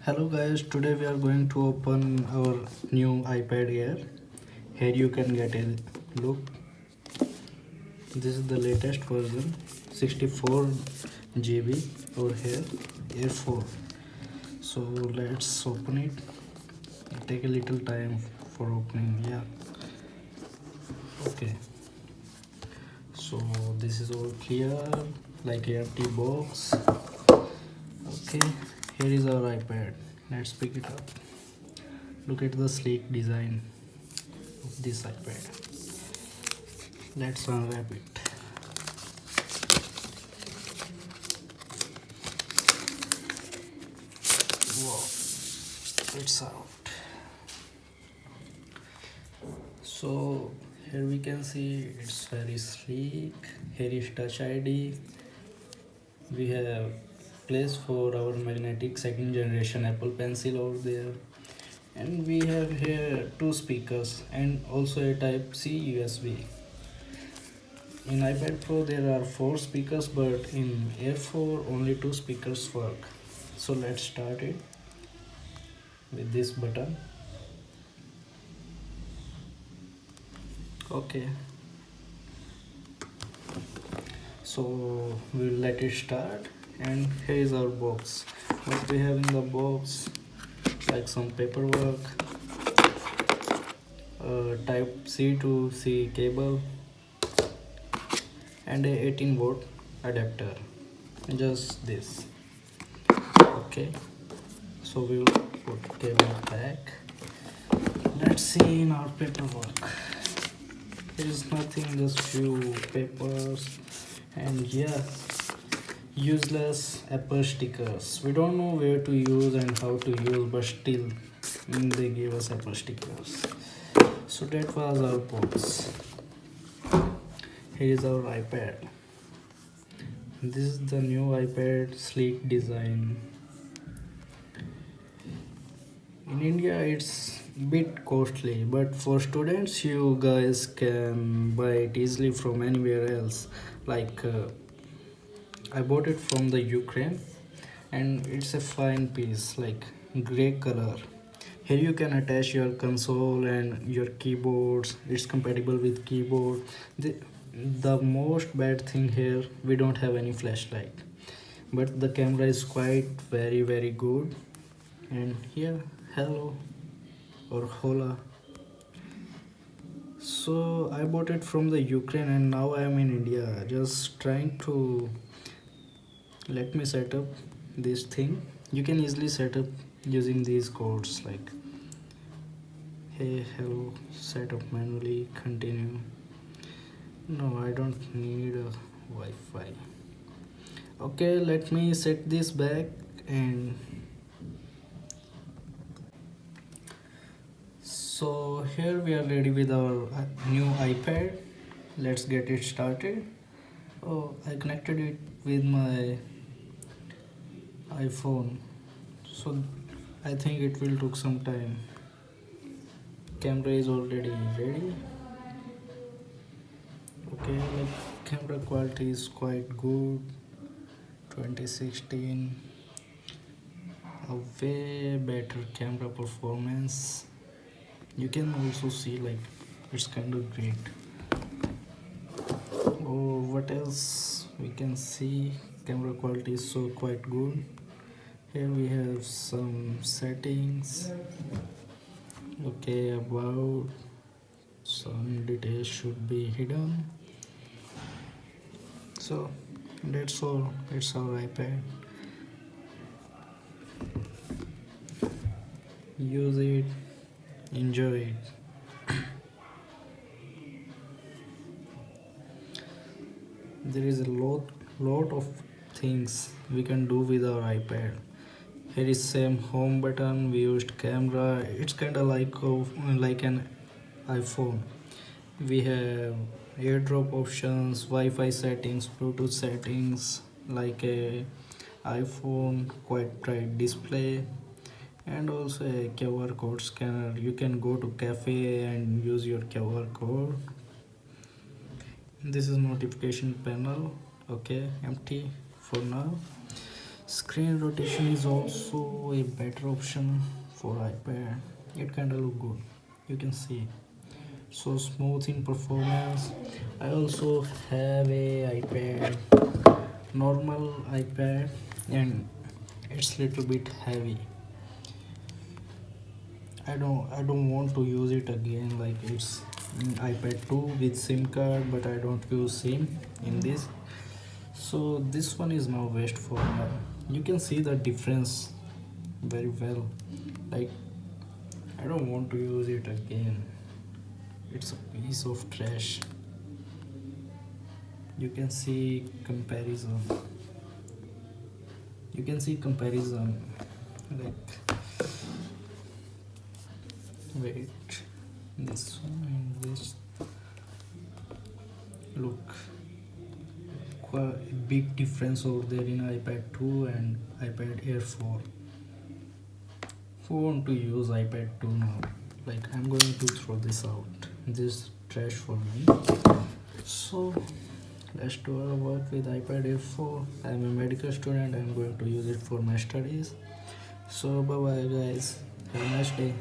Hello guys, today we are going to open our new iPad Air. Here you can get a look. This is the latest version, 64 GB over here, AIR4. So let's open it. It'll take a little time for opening. Yeah. Okay. So this is all clear, like a empty box. Okay. Here is our iPad. Let's pick it up. Look at the sleek design of this iPad. Let's unwrap it. Wow, it's out. So here we can see it's very sleek. Here is Touch ID. We have place for our magnetic second generation Apple Pencil over there, and we have here two speakers and also a Type C USB. In iPad Pro there are four speakers, but in Air 4 only two speakers work. So let's start it with this button. Okay, so we'll let it start, and here is our box. What we have in the box, like some paperwork, Type C to C cable, and a 18-volt adapter. Just this. Okay, so we'll put cable back. Let's see in our paperwork. There is nothing, just few papers, and yeah, useless Apple stickers. We don't know where to use and how to use, but still they gave us Apple stickers. So that was our box. Here is our iPad. This is the new iPad, sleek design. In India it's bit costly, but for students you guys can buy it easily from anywhere else. Like I bought it from the Ukraine, and it's a fine piece, like gray color. Here you can attach your console and your keyboards. It's compatible with keyboard. The most bad thing here, we don't have any flashlight, but the camera is quite very good. And here, hello or hola. So I bought it from the Ukraine, and now I am in India, just trying to let me set up this thing. You can easily set up using these codes like hey, hello, set up manually, continue. No, I don't need a Wi-Fi. Okay, let me set this back. And so here we are ready with our new iPad. Let's get it started. Oh, I connected it with my iPhone, so I think it will take some time. Camera is already ready. Okay, like camera quality is quite good. 2016, a way better camera performance. You can also see like it's kind of great. Oh, what else we can see? Camera quality is so quite good. Here we have some settings. Okay, about some details should be hidden. So that's all. It's our iPad. Use it, enjoy it. There is a lot of things we can do with our iPad. Here is same home button. We used camera. It's kind of like an iPhone. We have airdrop options, Wi-Fi settings, Bluetooth settings, like a iPhone, quite bright display, and also a QR code scanner. You can go to cafe and use your QR code. This is notification panel. Okay, empty for now. Screen rotation is also a better option for iPad. It kinda look good. You can see. So smooth in performance. I also have a iPad, normal iPad, and it's little bit heavy. I don't want to use it again. Like it's iPad 2 with SIM card, but I don't use SIM in this. So this one is now waste for now. You can see the difference very well. Like I don't want to use it again. It's a piece of trash. You can see comparison. You can see comparison. Like wait, this one and this look quite a big difference over there in iPad 2 and iPad Air 4. Who want to use iPad 2 now? Like I'm going to throw this out. This trash for me. So let's do our work with iPad Air 4. I'm a medical student. I'm going to use it for my studies. So bye bye guys. Have a nice day.